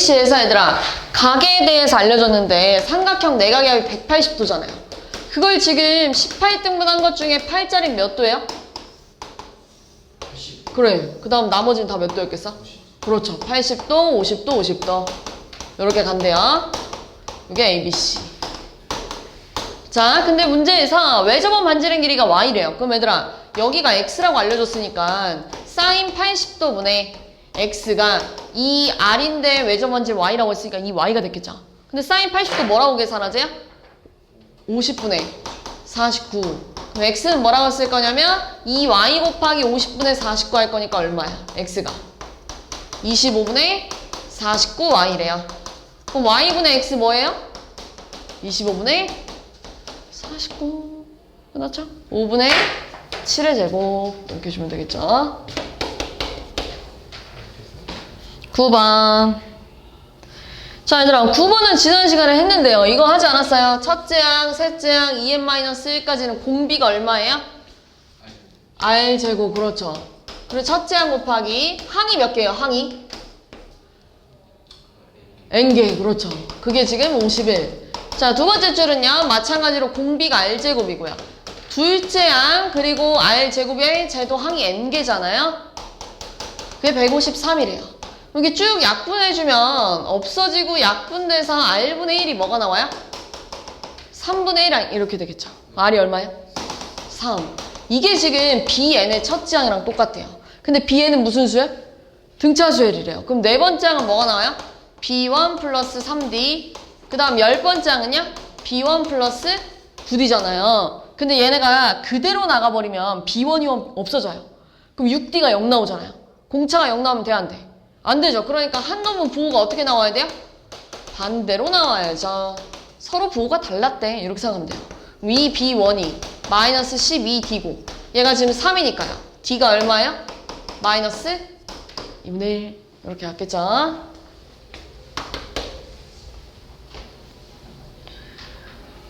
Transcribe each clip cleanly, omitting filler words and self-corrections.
ABC에서 얘들아 각에 대해서 알려줬는데 삼각형 내각압이 180도잖아요. 그걸 지금 18등분 한 것 중에 8짜리 몇 도예요? 80. 그래. 그 다음 나머지는 다 몇 도였겠어? 50. 그렇죠. 80도, 50도, 50도. 이렇게 간대요. 이게 ABC. 자, 근데 문제에서 외접원 반지름 길이가 Y래요. 그럼 얘들아, 여기가 X라고 알려줬으니까 sin 80도분의 X가 이 R인데 외접원 반지름 Y라고 했으니까 이 Y가 됐겠죠. 근데 sin 80도 뭐라고 계산하세요? 50분의 49. 그럼 X는 뭐라고 쓸 거냐면 이 Y 곱하기 50분의 49 할 거니까 얼마야? X가 25분의 49Y래요. 그럼 Y분의 X 뭐예요? 25분의 49. 끝났죠? 5분의 7의 제곱. 이렇게 주면 되겠죠? 9번. 자, 얘들아, 9번은 지난 시간에 했는데요. 이거 하지 않았어요? 첫째 항, 셋째 항, 2n-1까지는 공비가 얼마예요? R제곱, 그렇죠. 그리고 첫째 항 곱하기 항이 몇 개예요? 항이? N개, 그렇죠. 그게 지금 51. 자, 두 번째 줄은요. 마찬가지로 공비가 R제곱이고요. 둘째 항, 그리고 R제곱의 제도 항이 N개잖아요. 그게 153이래요. 여기 쭉 약분해주면 없어지고 약분돼서 R분의 1이 뭐가 나와요? 3분의 1 이렇게 되겠죠. R이 얼마예요? 3. 이게 지금 BN의 첫째 항이랑 똑같대요. 근데 BN은 무슨 수예요? 등차수열이래요. 그럼 네 번째 항은 뭐가 나와요? B1 플러스 3D. 그 다음 10번째 항은요? B1 플러스 9D잖아요. 근데 얘네가 그대로 나가버리면 B1, 2원 없어져요. 그럼 6D가 0 나오잖아요. 공차가 0 나오면 돼야 안 돼? 안 되죠. 그러니까 한 놈은 부호가 어떻게 나와야 돼요? 반대로 나와야죠. 서로 부호가 달랐대. 이렇게 생각하면 돼요. 위 B1이 마이너스 12D고 얘가 지금 3이니까요. D가 얼마예요? 마이너스 2분의 1. 이렇게 갔겠죠.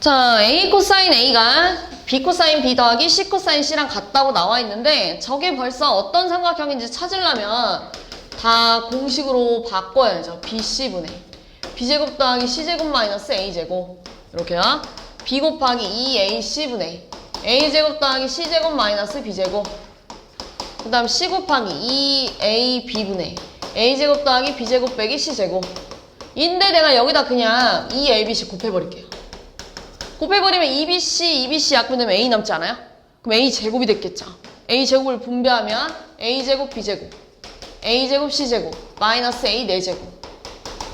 자, A 코사인 A가 B 코사인 B 더하기 C 코사인 C랑 같다고 나와 있는데 저게 벌써 어떤 삼각형인지 찾으려면 다 공식으로 바꿔야죠. BC분의 B제곱 더하기 C제곱 마이너스 A제곱 이렇게요. B 곱하기 2AC분의 A제곱 더하기 C제곱 마이너스 B제곱 그 다음 C 곱하기 2AB분의 A제곱 더하기 B제곱 빼기 C제곱 인데 내가 여기다 그냥 2ABC 곱해버릴게요. 곱해버리면 EBC 약분되면 A 남지 않아요? 그럼 A제곱이 됐겠죠. A제곱을 분배하면 A제곱 B제곱 A제곱 C제곱 마이너스 A 4제곱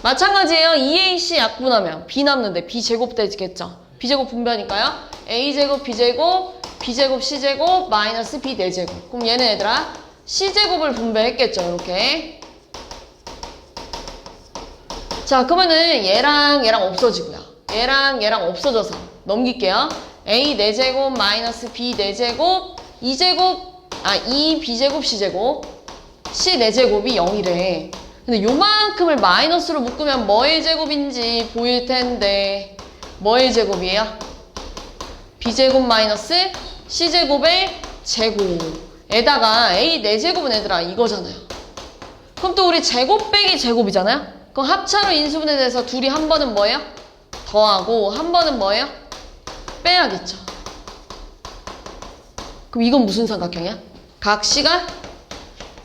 마찬가지예요. 2AC 약분하면 B 남는데 B제곱 되겠죠. B제곱 분배하니까요. A제곱 B제곱 B제곱 C제곱 마이너스 B 4제곱 그럼 얘는 얘들아 C제곱을 분배했겠죠. 이렇게 자 그러면은 얘랑 얘랑 없어지고요. 얘랑 얘랑 없어져서 넘길게요. A 4제곱 마이너스 B 4제곱 2B제곱 C제곱 C 4제곱이 0이래. 근데 요만큼을 마이너스로 묶으면 뭐의 제곱인지 보일 텐데 뭐의 제곱이에요? B제곱 마이너스 C제곱의 제곱에다가 A 4제곱은 얘들아 이거잖아요. 그럼 또 우리 제곱 빼기 제곱이잖아요? 그럼 합차로 인수분해 돼서 둘이 한 번은 뭐예요? 더하고 한 번은 뭐예요? 빼야겠죠. 그럼 이건 무슨 삼각형이야? 각 C가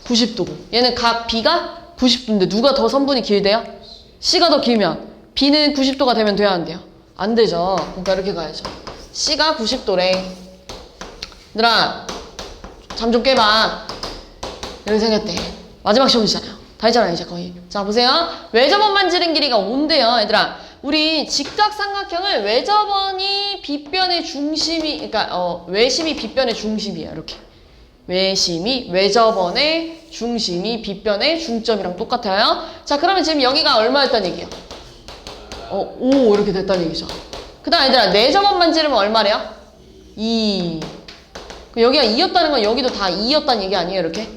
90도고 얘는 각 B가 90도인데 누가 더 선분이 길대요? C가 더 길면 B는 90도가 되면 돼야 안 돼요? 안 되죠. 그러니까 이렇게 가야죠. C가 90도래. 얘들아 잠 좀 깨봐. 이렇게 생겼대. 마지막 시험이잖아요. 다 했잖아요 이제 거의. 자 보세요. 외접원 반지름 길이가 5인데요. 얘들아 우리 직각삼각형을 외접원이 빗변의 중심이 그러니까 외심이 빗변의 중심이에요. 이렇게 외심이 외접원의 중심이 빗변의 중점이랑 똑같아요. 자 그러면 지금 여기가 얼마였단 얘기예요? 5 이렇게 됐단 얘기죠. 그 다음 얘들아 내접원 반지름은 얼마래요? 2. 여기가 2였다는 건 여기도 다 2였다는 얘기 아니에요? 이렇게?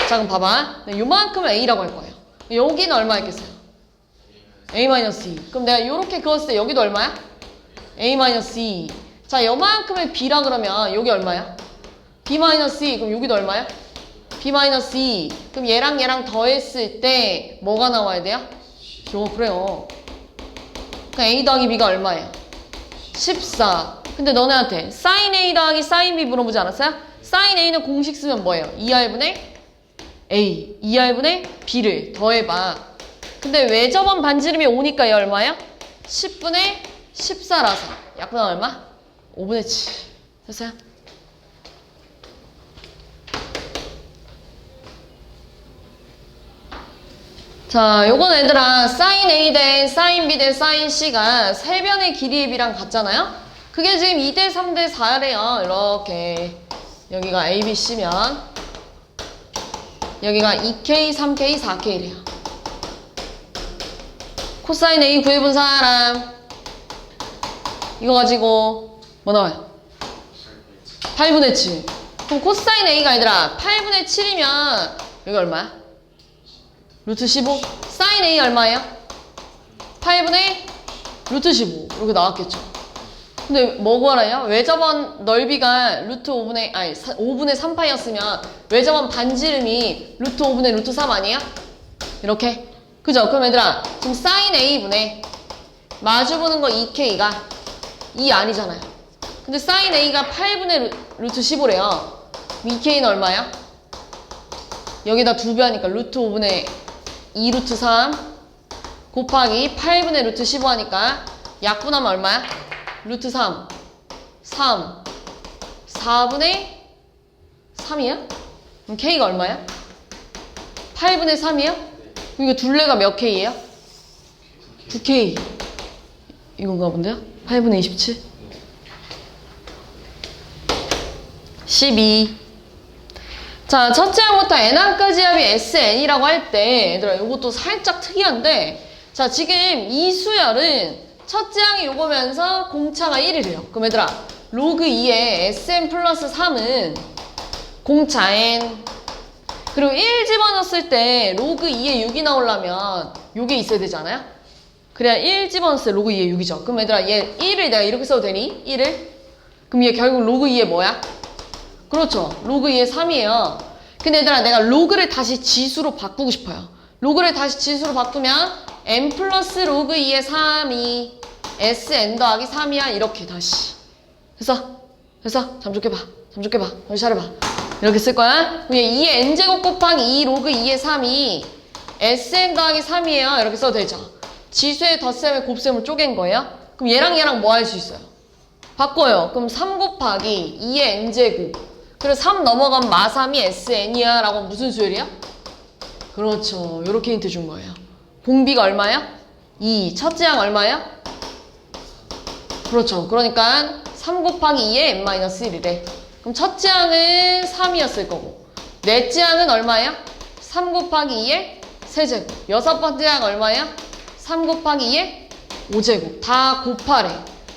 자 그럼 봐봐. 요만큼을 A라고 할 거예요. 여기는 얼마였겠어요? A-2. 그럼 내가 요렇게 그었을 때 여기도 얼마야? A-2. 자 요만큼을 B라 그러면 여기 얼마야? B-2. 그럼 여기도 얼마야? B-2. 그럼 얘랑 얘랑 더했을 때 뭐가 나와야 돼요? 그래요. 그러니까 A 더하기 B가 얼마예요? 14. 근데 너네한테 sin A 더하기 sin B 물어보지 않았어요? sin A는 공식 쓰면 뭐예요? 2R분의 A, 2R분의 B를 더해봐. 근데 외접원 반지름이 5니까 얘 얼마야? 10분의 14라서 약분은 얼마? 5분의 7. 됐어요? 자, 요건 얘들아 sin A 대 sin B 대 sin C가 세변의 길이의 비랑 같잖아요? 그게 지금 2대 3대 4래요. 이렇게 여기가 A, B, C면 여기가 2K, 3K, 4K래요. 코사인 A 구해본 사람 이거 가지고 뭐 나와요? 8분의 7. 그럼 코사인 A가 얘들아 8분의 7이면 여기 얼마야? 루트 15. 사인 A 얼마예요? 8분의 루트 15. 이렇게 나왔겠죠. 근데 뭐 구하라냐? 외접원 넓이가 루트 5분의, 아니, 5분의 3파이였으면 외접원 반지름이 루트 5분의 루트 3 아니에요? 이렇게. 그죠? 그럼 얘들아, 지금 사인 A분의 마주보는 거 2K가 2 아니잖아요. 근데 사인 A가 8분의 루트 15래요. 2K는 얼마야? 여기다 2배 하니까 루트 5분의 2 루트 3 곱하기 8분의 루트 15 하니까 약분하면 얼마야? 루트 3 4분의 3이야? 그럼 K가 얼마야? 8분의 3이야? 그럼 이거 둘레가 몇 K예요? 9K 이건가 본데요? 8분의 27 12. 자, 첫째 항부터 n항까지 합이 SN이라고 할 때 얘들아 이것도 살짝 특이한데 자, 지금 이 수열은 첫째 항이 요거면서 공차가 1이래요. 그럼 얘들아 로그 2에 SN 플러스 3은 공차 N 그리고 1 집어넣었을 때 로그 2에 6이 나오려면 요게 있어야 되잖아요? 그래야 1 집어넣었을 때 로그 2에 6이죠. 그럼 얘들아 얘 1을 내가 이렇게 써도 되니? 1을? 그럼 얘 결국 로그 2에 뭐야? 그렇죠. 로그 2에 3이에요. 근데 얘들아 내가 로그를 다시 지수로 바꾸고 싶어요. 로그를 다시 지수로 바꾸면 n 플러스 로그 2에 3이 sn 더하기 3이야. 이렇게 다시. 됐어? 잠족해봐. 정신 차려봐. 이렇게 쓸 거야. 그럼 얘 2의 n제곱 곱하기 2 로그 2의 3이 sn 더하기 3이에요. 이렇게 써도 되죠. 지수의 덧셈을 곱셈을 쪼갠 거예요. 그럼 얘랑 뭐 할 수 있어요? 바꿔요. 그럼 3 곱하기 2의 n제곱 그리고 3 넘어간 마3이 SN이야 라고 무슨 수열이야? 그렇죠. 요렇게 힌트 준 거예요. 공비가 얼마야? 2. 첫째 항 얼마야? 그렇죠. 그러니까 3 곱하기 2에 n-1이래. 그럼 첫째 항은 3이었을 거고 넷째 항은 얼마야? 3 곱하기 2에 세제곱. 여섯 번째 항 얼마야? 3 곱하기 2에 5제곱. 다 곱하래.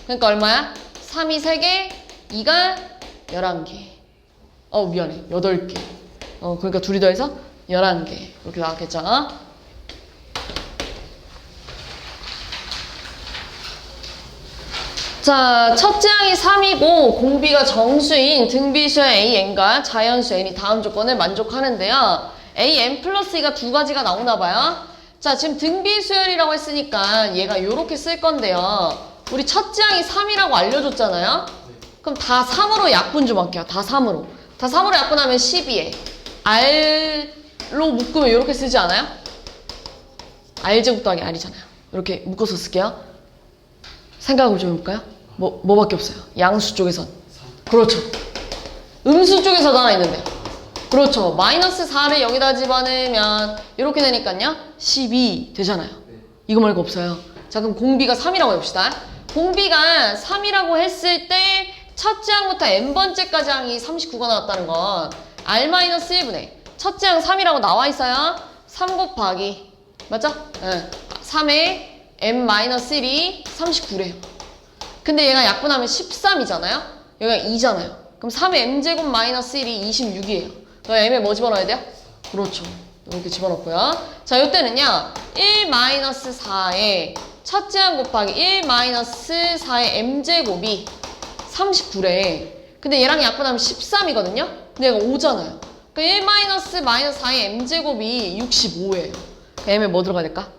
그러니까 얼마야? 3이 3개, 2가 11개. 미안해. 8개. 그러니까 둘이 더해서 11개. 이렇게 나왔겠죠? 자, 첫째 항이 3이고 공비가 정수인 등비수 AN과 자연수 N이 다음 조건을 만족하는데요. AN 플러스 2가 두 가지가 나오나 봐요. 자, 지금 등비수열이라고 했으니까 얘가 이렇게 쓸 건데요. 우리 첫째 항이 3이라고 알려줬잖아요. 그럼 다 3으로 약분 좀 할게요. 다 3으로. 다 3으로 약분하면 12에 R로 묶으면 이렇게 쓰지 않아요? R제곱 더하기 R이잖아요. 이렇게 묶어서 쓸게요. 생각을 좀 해볼까요? 뭐밖에 없어요? 양수 쪽에선. 그렇죠. 음수 쪽에서도 하나 있는데요. 그렇죠. 마이너스 4를 여기다 집어넣으면 이렇게 되니까요. 12 되잖아요. 이거 말고 없어요. 자, 그럼 공비가 3이라고 해봅시다. 공비가 3이라고 했을 때 첫째 항부터 n번째까지 항이 39가 나왔다는 건 R-1분의 첫째 항 3이라고 나와 있어요. 3 곱하기 맞죠? 네. 3에 n-1이 39래요. 근데 얘가 약분하면 13이잖아요? 여기가 2잖아요. 그럼 3의 m제곱 마이너스 1이 26이에요. 그럼 m에 뭐 집어넣어야 돼요? 그렇죠. 이렇게 집어넣고요. 자, 이때는요. 1-4에 첫째 항 곱하기 1-4의 m제곱이 39래. 근데 얘랑 약분하면 13이거든요? 근데 얘가 5잖아요. 그러니까 1-4의 m제곱이 65예요. 그럼 m에 뭐 들어가야 될까?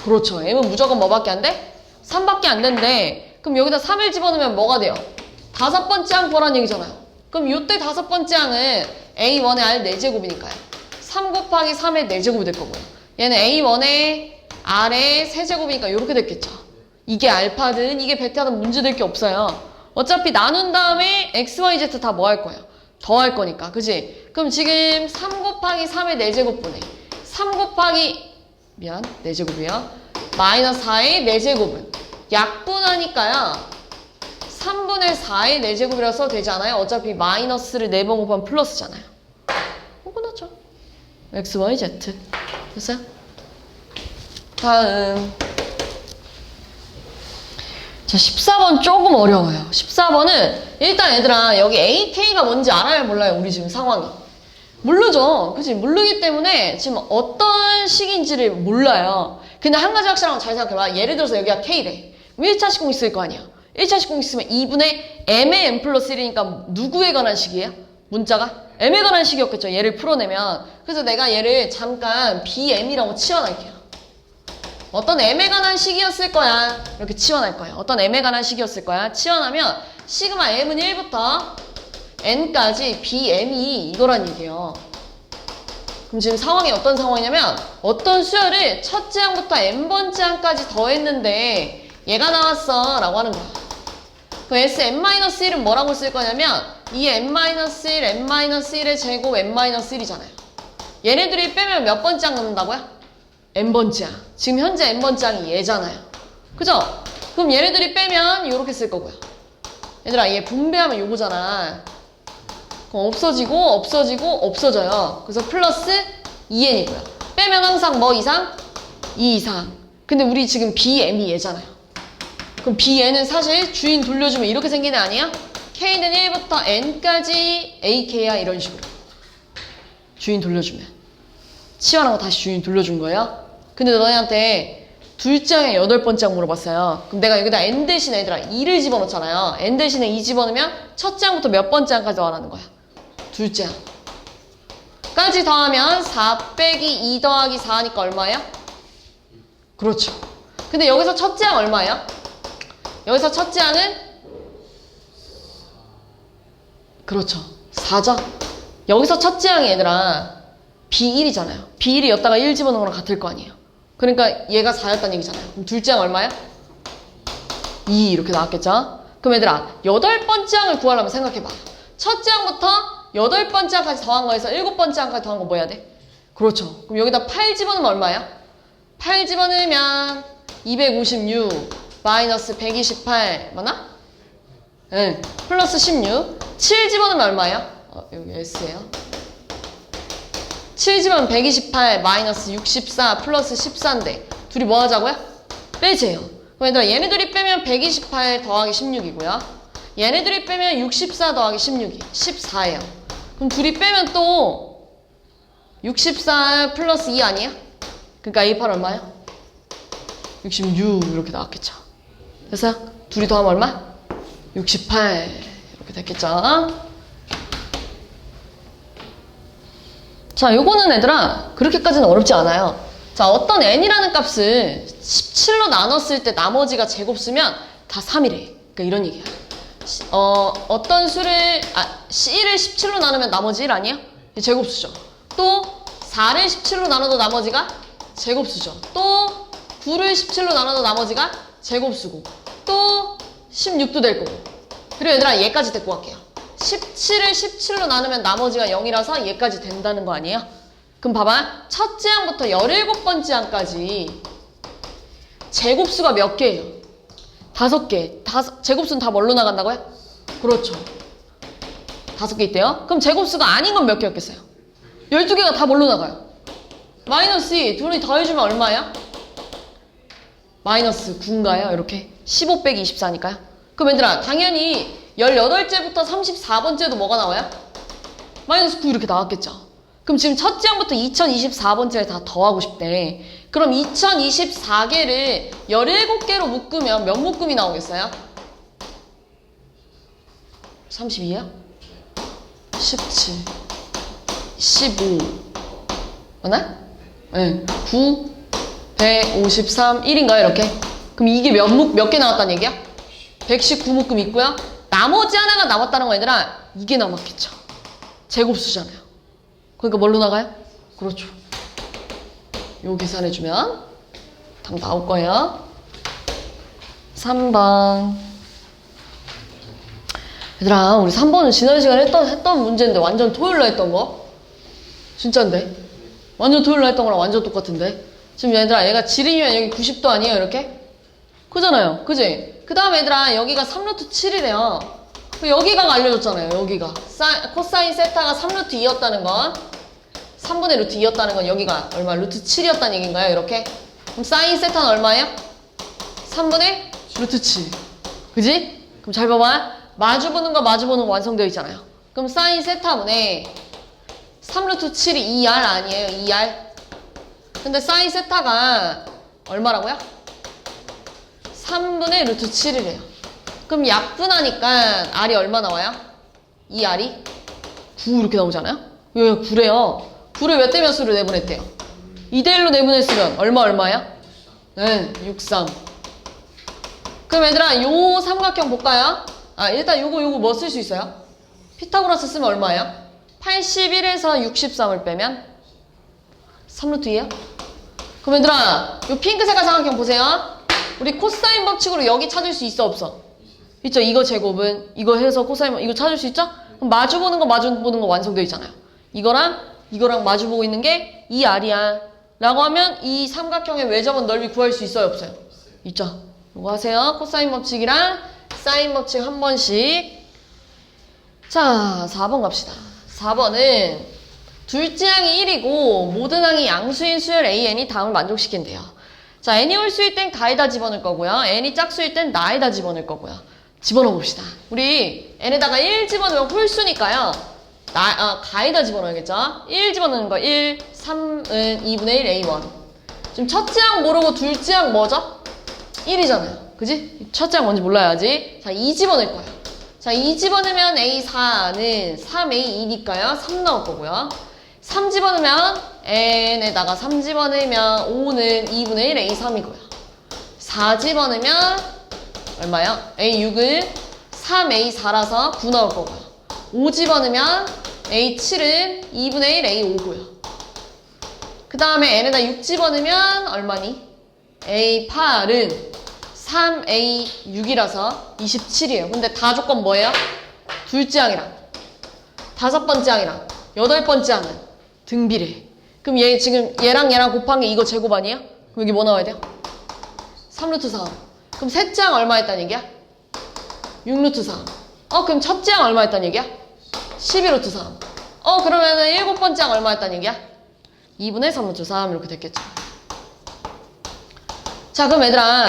그렇죠. m은 무조건 뭐밖에 안 돼? 3밖에 안 된대. 그럼 여기다 3을 집어넣으면 뭐가 돼요? 5번째 항 구하라는 얘기잖아요. 그럼 요때 5번째 항은 a1의 r 4제곱이니까요. 3 곱하기 3의 4제곱이 될 거고요. 얘는 a1의 r의 세제곱이니까 이렇게 됐겠죠. 이게 알파든 이게 베타든 문제될 게 없어요. 어차피 나눈 다음에 x, y, z 다 뭐 할 거예요? 더할 거니까. 그지? 그럼 지금 3 곱하기 3의 4제곱분에 3 곱하기 4제곱이요. 마이너스 4의 4제곱은 약분하니까요. 3분의 4의 4제곱이라서 써도 되지 않아요? 어차피 마이너스를 4번 곱하면 플러스잖아요. 끝났죠. x, y, z. 됐어요? 다음. 자, 14번 조금 어려워요. 14번은 일단 얘들아 여기 AK가 뭔지 알아요? 몰라요? 우리 지금 상황이. 모르죠. 그치? 모르기 때문에 지금 어떤 식인지를 몰라요. 근데 한 가지 확실한 거 잘 생각해봐. 예를 들어서 여기가 K래. 1차 식공 있을 거 아니야. 1차 식공 있으면 2분의 M의 M 플러스 1이니까 누구에 관한 식이에요? 문자가? M에 관한 식이었겠죠. 얘를 풀어내면. 그래서 내가 얘를 잠깐 BM이라고 치워놓을게요. 어떤 M에 관한 식이었을 거야. 이렇게 치워낼 거예요. 어떤 M에 관한 식이었을 거야. 치워나면 시그마 M은 1부터 N까지 BM이 이거란 얘기예요. 그럼 지금 상황이 어떤 상황이냐면 어떤 수열을 첫째 항부터 N번째 항까지 더했는데 얘가 나왔어 라고 하는 거야. 그 Sn-1은 뭐라고 쓸 거냐면 이 n-1, n-1의 제곱 n-1이잖아요. 얘네들이 빼면 몇 번째 항 남는다고요? n번째 항. 지금 현재 n번째 항이 얘잖아요. 그죠? 그럼 얘네들이 빼면 이렇게 쓸 거고요. 얘들아 얘 분배하면 요거잖아. 그럼 없어져요. 그래서 플러스 2n이고요. 빼면 항상 뭐 이상? 2 이상. 근데 우리 지금 BM이 얘잖아요. 그럼 BN은 사실 주인 돌려주면 이렇게 생기는 애 아니야? K는 1부터 N까지 AK야 이런 식으로. 주인 돌려주면. 치환하고 다시 주인 돌려준 거예요. 근데 너네한테 둘째 항에 8번째 항 물어봤어요. 그럼 내가 여기다 N 대신에 얘들아 2를 집어넣잖아요. N 대신에 2 집어넣으면 첫째 항부터 몇 번째 항까지 더하라는 거야? 둘째 항. 까지 더하면 4 빼기 2 더하기 4 하니까 얼마예요? 그렇죠. 근데 여기서 첫째 항 얼마예요? 여기서 첫째 항은 그렇죠. 4죠. 여기서 첫째 항이 얘들아 B1이잖아요. B1이 였다가 1 집어넣은 거랑 같을 거 아니에요. 그러니까 얘가 4였다는 얘기잖아요. 그럼 둘째 항 얼마야? 2 이렇게 나왔겠죠? 그럼 얘들아 8번째 항을 구하려면 생각해봐. 첫째 항부터 8번째 항까지 더한 거에서 7번째 항까지 더한 거 뭐 해야 돼? 그렇죠. 그럼 여기다 8 집어넣으면 얼마야? 8 집어넣으면 256 마이너스 128 맞나? 네. 플러스 16 7 집어넣으면 얼마예요? 여기 S예요. 7 집어넣으면 128 마이너스 64 플러스 14인데 둘이 뭐 하자고요? 빼재요. 그럼 얘들아 얘네들이 빼면 128 더하기 16이고요. 얘네들이 빼면 64 더하기 16이 14예요. 그럼 둘이 빼면 또 64 플러스 2 아니야? 그러니까 A8 얼마야? 66 이렇게 나왔겠죠. 됐어요? 둘이 더하면 얼마? 68 이렇게 됐겠죠. 자, 요거는 얘들아 그렇게까지는 어렵지 않아요. 자, 어떤 n이라는 값을 17로 나눴을 때 나머지가 제곱 쓰면 다 3이래. 그러니까 이런 얘기야. 어떤 수를 C를 17로 나누면 나머지 1 아니야? 제곱수죠. 또 4를 17로 나눠도 나머지가 제곱수죠. 또 9를 17로 나눠도 나머지가 제곱수고 또 16도 될 거고. 그리고 얘들아 얘까지 데리고 갈게요. 17을 17로 나누면 나머지가 0이라서 얘까지 된다는 거 아니에요? 그럼 봐봐. 첫째 항부터 17번째 항까지 제곱수가 몇 개예요? 5개. 제곱수는 다 뭘로 나간다고요? 그렇죠. 5개 있대요. 그럼 제곱수가 아닌 건 몇 개였겠어요? 12개가 다 뭘로 나가요? 마이너스 2. 둘이 더해주면 얼마야? 마이너스 9인가요? 이렇게 15 빼기 24니까요. 그럼 얘들아 당연히 18째부터 34번째도 뭐가 나와요? 마이너스 9 이렇게 나왔겠죠. 그럼 지금 첫째 항부터 2024번째를 다 더하고 싶대. 그럼 2024개를 17개로 묶으면 몇 묶음이 나오겠어요? 32요? 17 15 맞나? 네. 9 153, 1인가요? 이렇게? 그럼 이게 몇 개 나왔다는 얘기야? 119묶음 있고요. 나머지 하나가 남았다는 거 얘들아, 이게 남았겠죠. 제곱수잖아요. 그러니까 뭘로 나가요? 그렇죠. 요 계산해주면 답 나올 거예요. 3번. 얘들아, 우리 3번은 지난 시간에 했던 문제인데 완전 토요일날 했던 거? 진짠데? 완전 토요일날 했던 거랑 완전 똑같은데? 지금 얘들아, 얘가 지름이면 여기 90도 아니에요? 이렇게? 그잖아요. 그지? 그 다음에 얘들아, 여기가 3루트 7이래요. 여기가 알려줬잖아요. 여기가. 코사인 세타가 3루트 2였다는 건 3분의 루트 2였다는 건 여기가 얼마? 루트 7이었다는 얘기인가요? 이렇게? 그럼 사인 세타는 얼마예요? 3분의 루트 7. 그지? 그럼 잘 봐봐. 마주보는 거 마주보는 거 완성되어 있잖아요. 그럼 사인 세타분의 3루트 7이 2R 아니에요? 2R. 근데 사인 세타가 얼마라고요? 3분의 루트 7이래요. 그럼 약분하니까 R이 얼마 나와요? 2R이? 9 이렇게 나오잖아요? 여기가 9래요. 9를 몇 대 몇으로 내분했대요? 2대1로 내분했으면 얼마야? 네, 63. 그럼 얘들아, 요 삼각형 볼까요? 일단 요거 뭐 쓸 수 있어요? 피타고라스 쓰면 얼마예요? 81에서 63을 빼면 3루트 2예요? 그럼 얘들아, 요 핑크 색깔 삼각형 보세요. 우리 코사인 법칙으로 여기 찾을 수 있어 없어? 있죠? 이거 제곱은 이거 해서 코사인 이거 찾을 수 있죠? 그럼 마주보는 거 완성되어 있잖아요. 이거랑 마주보고 있는 게 2R이야 라고 하면 이 삼각형의 외접은 넓이 구할 수 있어요 없어요? 있죠? 이거 하세요. 코사인 법칙이랑 사인 법칙 한 번씩. 자, 4번 갑시다. 4번은 둘째 항이 1이고 모든 항이 양수인 수열 AN이 다음을 만족시킨대요. 자, n이 홀수일 땐 가에다 집어넣을 거고요. n이 짝수일 땐 나에다 집어넣을 거고요. 집어넣어 봅시다. 우리 n에다가 1 집어넣으면 홀수니까요. 가에다 집어넣어야겠죠? 1 집어넣는 거 1, 3은 2분의 1 A1. 지금 첫째 항 모르고 둘째 항 뭐죠? 1이잖아요. 그지? 첫째 항 뭔지 몰라야지. 자, 2 집어넣을 거예요. 자, 2 집어넣으면 A4는 3A2니까요. 3 나올 거고요. 3 집어넣으면 n에다가 3 집어넣으면 5는 2분의 1 A3이고요. 4 집어넣으면 얼마요? A6은 3A4라서 9 나올 거고요. 5 집어넣으면 A7은 2분의 1 A5고요. 그 다음에 n에다 6 집어넣으면 얼마니? A8은 3A6이라서 27이에요. 근데 다 조건 뭐예요? 둘째 항이랑 다섯 번째 항이랑 여덟 번째 항은 등비례. 그럼 얘 지금 얘랑 곱한 게 이거 제곱 아니에요? 그럼 여기 뭐 나와야 돼요? 3루트 3. 그럼 셋째 항 얼마 했다는 얘기야? 6루트 3. 그럼 첫째 항 얼마 했다는 얘기야? 12루트 3. 그러면은 일곱 번째 항 얼마 했다는 얘기야? 2분의 3루트 3 이렇게 됐겠죠. 자, 그럼 얘들아,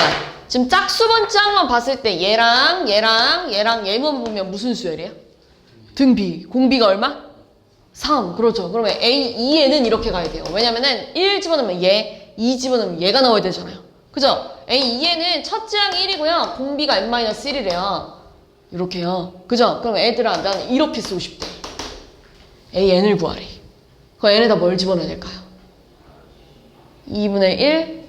지금 짝수 번째 항만 봤을 때 얘랑 얘만 보면 무슨 수열이에요? 등비. 공비가 얼마? 3. 그렇죠. 그러면 A2에는 이렇게 가야 돼요. 왜냐면은 1 집어넣으면 얘, 2 집어넣으면 얘가 나와야 되잖아요. 그죠? A2에는 첫째 항이 1이고요. 공비가 n-1이래요. 이렇게요. 그죠? 그럼 애들아, 나는 이렇게 쓰고 싶대. AN을 구하래. 그럼 n에다 뭘 집어넣어야 될까요? 2분의 1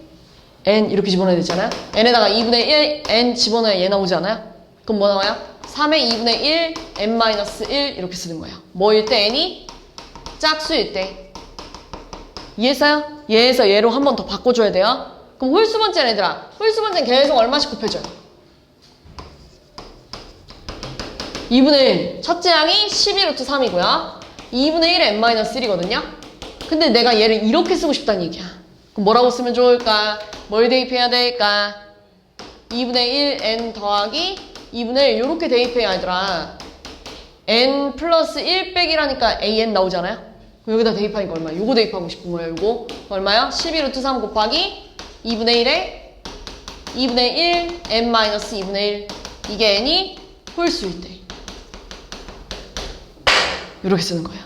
n 이렇게 집어넣어야 되잖아요. n에다가 2분의 1 n 집어넣어야 얘 나오지 않아요? 그럼 뭐 나와요? 3의 2분의 1 n-1 이렇게 쓰는 거예요. 뭐일 때? n이 짝수일 때. 이해했어요? 얘에서 얘로 한 번 더 바꿔줘야 돼요. 그럼 홀수 번째는 얘들아, 홀수 번째는 계속 얼마씩 곱해줘요? 2분의 1 첫째 항이 12루트 3이고요 2분의 1의 n-1이거든요 근데 내가 얘를 이렇게 쓰고 싶다는 얘기야. 그럼 뭐라고 쓰면 좋을까? 뭘 대입해야 될까? 2분의 1 n 더하기 2분의 1 요렇게 대입해야 얘들아. n 플러스 1 빼기라니까 an 나오잖아요. 그럼 여기다 대입하니까 얼마야? 요거 대입하고 싶은 거예요. 요거 얼마야? 12루트 3 곱하기 2분의 1에 2분의 1 n-2분의 1 이게 n이 홀수일 때 이렇게 쓰는 거예요.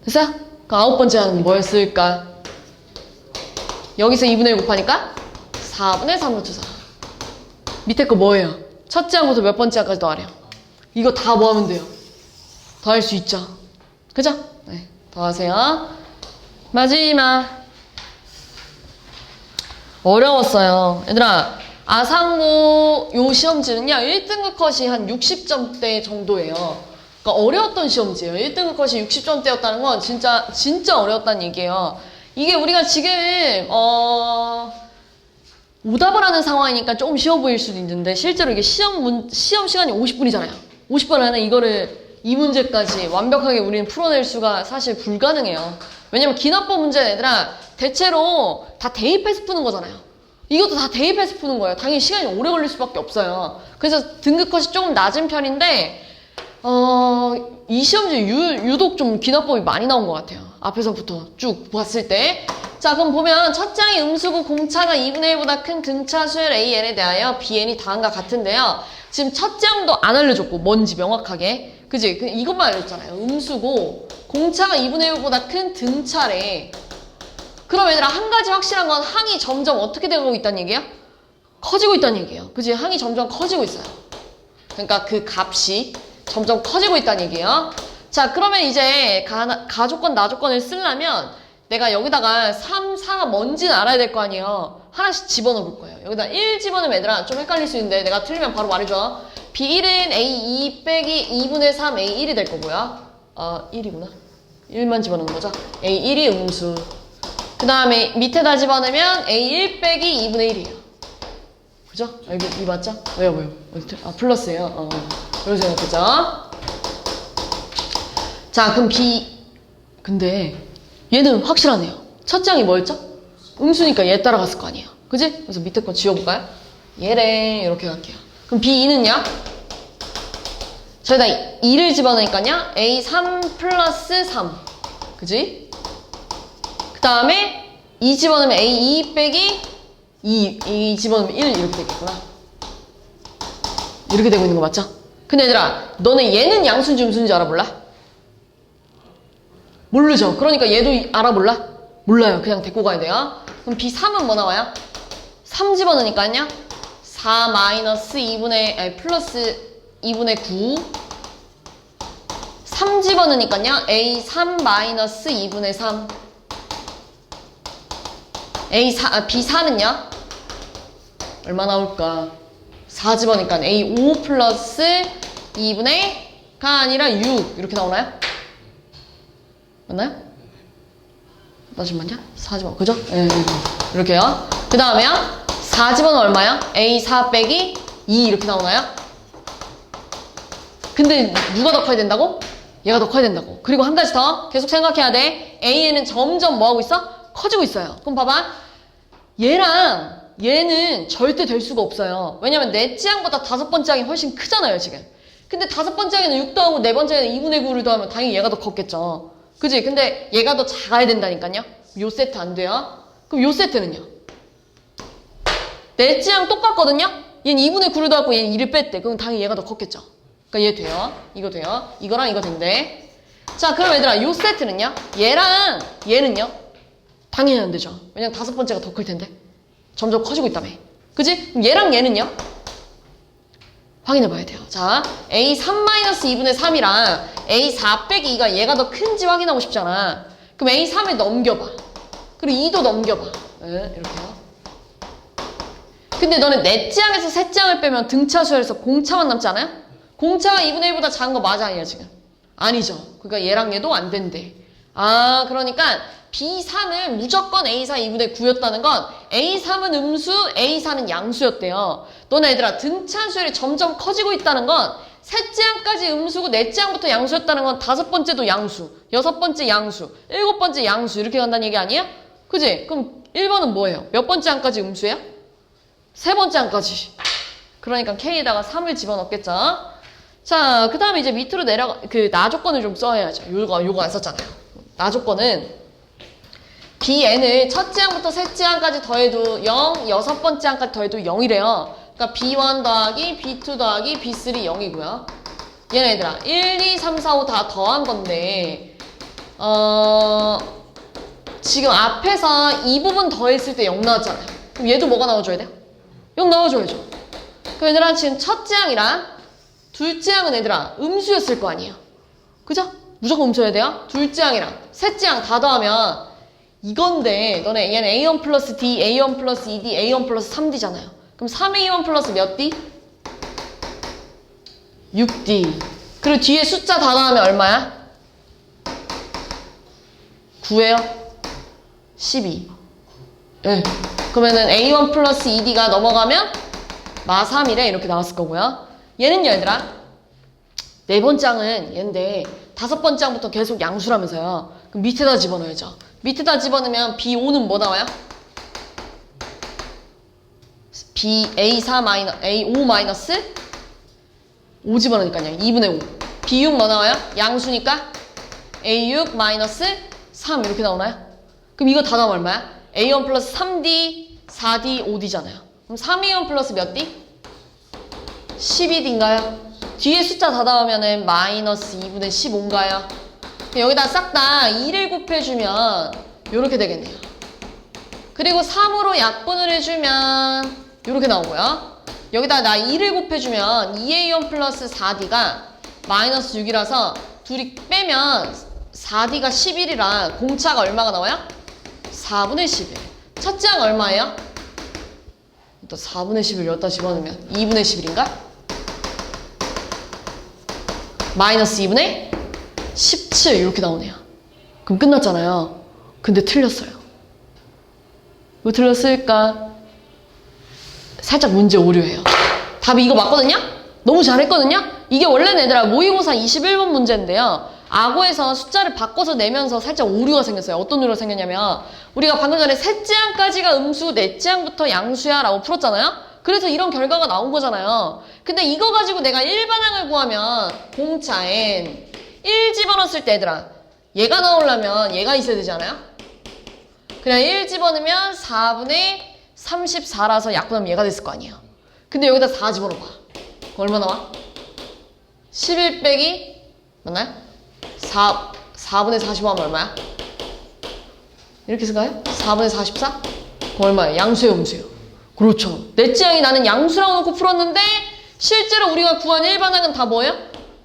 됐어요? 그 아홉 번째 하는 뭐였을까? 여기서 2분의 1 곱하니까 4분의 3루트 4. 밑에 거 뭐예요? 첫째 항부터 몇 번째 항까지 더하래요? 이거 다 뭐 하면 돼요? 더할 수 있죠? 그죠? 네, 더하세요. 마지막 어려웠어요. 얘들아, 아상고 요 시험지는요, 1등급 컷이 한 60점대 정도예요. 그러니까 어려웠던 시험지예요. 1등급 컷이 60점대였다는 건 진짜 어려웠다는 얘기예요. 이게 우리가 지금, 오답을 하는 상황이니까 조금 쉬워 보일 수도 있는데, 실제로 이게 시험 시간이 50분이잖아요. 50분 안에 이거를, 이 문제까지 완벽하게 우리는 풀어낼 수가 사실 불가능해요. 왜냐면 기납법 문제는 얘들아, 대체로 다 대입해서 푸는 거잖아요. 이것도 다 대입해서 푸는 거예요. 당연히 시간이 오래 걸릴 수밖에 없어요. 그래서 등급 컷이 조금 낮은 편인데, 이 시험지 유독 좀 기납법이 많이 나온 것 같아요. 앞에서부터 쭉 봤을 때. 자, 그럼 보면 첫 장이 음수고 공차가 2분의 1보다 큰 등차 수열 AN에 대하여 BN이 다음과 같은데요. 지금 첫 장도 안 알려줬고, 뭔지 명확하게. 그지? 이것만 알려줬잖아요. 음수고 공차가 2분의 1보다 큰 등차래. 그럼 얘들아, 한 가지 확실한 건 항이 점점 어떻게 되고 있다는 얘기야? 커지고 있다는 얘기예요. 그지? 항이 점점 커지고 있어요. 그러니까 그 값이 점점 커지고 있다는 얘기예요. 자, 그러면 이제 가조건, 나조건을 쓰려면 내가 여기다가 3, 4가 뭔지는 알아야 될 거 아니에요. 하나씩 집어넣어 볼 거예요. 여기다 1 집어넣으면 얘들아 좀 헷갈릴 수 있는데 내가 틀리면 바로 말해줘. B1은 A2 빼기 2분의 3 A1이 될 거고요. 1이구나. 1만 집어넣는 거죠. A1이 음수. 그 다음에 밑에다 집어넣으면 A1 빼기 2분의 1이에요. 그죠? 이 맞죠? 왜요? 플러스예요. 그렇게 생각했죠? 자, 그럼 근데 얘는 확실하네요. 첫 장이 뭐였죠? 음수니까 얘 따라갔을 거 아니에요. 그지? 그래서 밑에 거 지워볼까요? 얘래. 이렇게 갈게요. 그럼 B2는요? 저기다 2를 집어넣으니까요. A3 플러스 3. 그지? 그 다음에 2 집어넣으면 A2 빼기 2 집어넣으면 1 이렇게 되겠구나. 이렇게 되고 있는 거 맞죠? 근데 얘들아, 너네 얘는 양수인지 음수인지 알아볼라? 모르죠? 그러니까 얘도 알아볼라? 몰라요. 그냥 데리고 가야 돼요. 그럼 B3은 뭐 나와요? 3 집어넣으니까요. 4 마이너스 2분의, 플러스 2분의 9. 3 집어넣으니까요. A3 마이너스 2분의 3. B4는요? 얼마 나올까? 4 집어넣으니까 A5 플러스 2분의가 아니라 6. 이렇게 나오나요? 맞나요? 잠시만요. 4 집어넣어. 그죠? 예, 이렇게요. 그 다음에요. 4 집어넣어 얼마요? A4 빼기 2 이렇게 나오나요? 근데 누가 더 커야 된다고? 얘가 더 커야 된다고. 그리고 한 가지 더 계속 생각해야 돼. A는 점점 뭐하고 있어? 커지고 있어요. 그럼 봐봐. 얘랑 얘는 절대 될 수가 없어요. 왜냐면 넷째 항보다 다섯 번째 항이 훨씬 크잖아요, 지금. 근데 다섯 번째 항에는 6 더하고 네 번째에는 2분의 9를 더하면 당연히 얘가 더 컸겠죠. 그지? 근데 얘가 더 작아야 된다니까요. 요 세트 안 돼요. 그럼 요 세트는요? 넷째 항 똑같거든요? 얘는 2분의 9를 더하고 얘는 2를 뺐대. 그럼 당연히 얘가 더 컸겠죠. 그러니까 얘 돼요. 이거 돼요. 이거랑 이거 된대. 자, 그럼 얘들아, 요 세트는요? 얘랑 얘는요? 당연히 안 되죠. 왜냐면 다섯 번째가 더 클 텐데. 점점 커지고 있다며. 그지? 그럼 얘랑 얘는요? 확인해 봐야 돼요. 자, A3-2분의 3이랑 A4 빼기 2가 얘가 더 큰지 확인하고 싶잖아. 그럼 A3을 넘겨봐. 그리고 2도 넘겨봐. 네, 이렇게요. 근데 너는 넷째 항에서 셋째 항을 빼면 등차 수열에서 공차만 남지 않아요? 공차가 2분의 1보다 작은 거 맞아, 아니야, 지금? 아니죠. 그러니까 얘랑 얘도 안 된대. 그러니까 B3은 무조건 A4 2분의 9였다는 건 A3은 음수, A4는 양수였대요. 너네 얘들아, 등차 수열이 점점 커지고 있다는 건 셋째 항까지 음수고 넷째 항부터 양수였다는 건 다섯 번째도 양수, 여섯 번째 양수, 일곱 번째 양수 이렇게 간다는 얘기 아니에요? 그지? 그럼 1번은 뭐예요? 몇 번째 항까지 음수예요? 세 번째 항까지. 그러니까 K에다가 3을 집어넣겠죠? 자, 그 다음에 이제 밑으로 나조건을 좀 써야죠. 요거 안 썼잖아요. 나조건은 Bn을 첫째 항부터 셋째 항까지 더해도 0, 여섯 번째 항까지 더해도 0이래요. 그러니까 B1 더하기 B2 더하기 B3 0이고요. 얘네들아 1, 2, 3, 4, 5 다 더한 건데 지금 앞에서 이 부분 더했을 때 0 나왔잖아요. 그럼 얘도 뭐가 나와줘야 돼요? 0 나와줘야죠. 그럼 얘들아 지금 첫째 항이랑 둘째 항은 얘들아 음수였을 거 아니에요. 그죠? 무조건 음수여야 돼요. 둘째 항이랑 셋째 항 다 더하면 이건데 너네 얘는 A1 플러스 D, A1 플러스 2D, A1 플러스 3D잖아요. 그럼 3A1 플러스 몇 D? 6D. 그리고 뒤에 숫자 다 나오면 얼마야? 9예요? 12. 네. 그러면은 A1 플러스 2D가 넘어가면 마3이래 이렇게 나왔을 거고요. 얘는요 얘들아, 네 번째 짱은 얘인데 다섯 번째 짱부터 계속 양수라면서요. 그럼 밑에다 집어넣어야죠. 밑에다 집어넣으면 B5는 뭐 나와요? A5 마이너스 5 집어넣으니까요. 2분의 5. B6 뭐 나와요? 양수니까 A6 마이너스 3 이렇게 나오나요? 그럼 이거 다 나오면 얼마야? A1 플러스 3D, 4D, 5D잖아요. 그럼 3A1 플러스 몇 D? 12D인가요? 뒤에 숫자 다 나오면은 마이너스 2분의 15인가요? 여기다 싹 다 2를 곱해주면 이렇게 되겠네요. 그리고 3으로 약분을 해주면 이렇게 나오고요. 여기다 나 2를 곱해주면 2A1 플러스 4D가 마이너스 6이라서 둘이 빼면 4D가 11이라 공차가 얼마가 나와요? 4분의 11. 첫째 항 얼마예요? 또 4분의 11 여기다 집어넣으면 2분의 11인가? 마이너스 2분의 17 이렇게 나오네요. 그럼 끝났잖아요. 근데 틀렸어요. 왜 틀렸을까? 살짝 문제 오류예요. 답이 이거 맞거든요? 너무 잘했거든요? 이게 원래는 얘들아 모의고사 21번 문제인데요. 악어에서 숫자를 바꿔서 내면서 살짝 오류가 생겼어요. 어떤 오류가 생겼냐면 우리가 방금 전에 셋째 항까지가 음수, 넷째 항부터 양수야 라고 풀었잖아요. 그래서 이런 결과가 나온 거잖아요. 근데 이거 가지고 내가 일반항을 구하면 공차 n 1 집어넣었을 때 얘들아 얘가 나오려면 얘가 있어야 되지 않아요? 그냥 1 집어넣으면 4분의 34라서 약분하면 얘가 됐을 거 아니에요. 근데 여기다 4 집어넣어봐. 얼마 나와? 11 빼기 맞나요? 4분의 45 하면 얼마야? 이렇게 쓸까요? 4분의 44? 그럼 얼마예요? 양수예요, 음수예요? 그렇죠. 넷째 항이 나는 양수라고 놓고 풀었는데 실제로 우리가 구한 일반항은 다 뭐예요?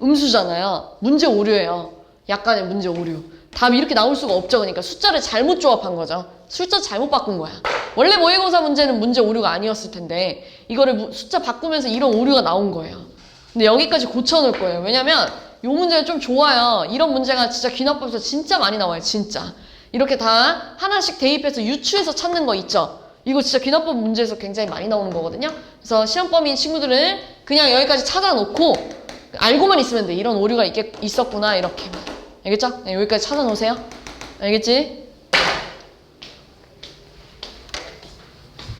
음수잖아요. 문제 오류예요. 약간의 문제 오류. 답이 이렇게 나올 수가 없죠. 그러니까 숫자를 잘못 조합한 거죠. 숫자 잘못 바꾼 거야. 원래 모의고사 문제는 문제 오류가 아니었을 텐데 이거를 숫자 바꾸면서 이런 오류가 나온 거예요. 근데 여기까지 고쳐놓을 거예요. 왜냐면 이 문제는 좀 좋아요. 이런 문제가 진짜 귀납법에서 진짜 많이 나와요. 진짜. 이렇게 다 하나씩 대입해서 유추해서 찾는 거 있죠. 이거 진짜 귀납법 문제에서 굉장히 많이 나오는 거거든요. 그래서 시험범인 친구들은 그냥 여기까지 찾아놓고 알고만 있으면 돼. 이런 오류가 있었구나 이렇게만. 알겠죠? 네, 여기까지 찾아놓으세요. 알겠지?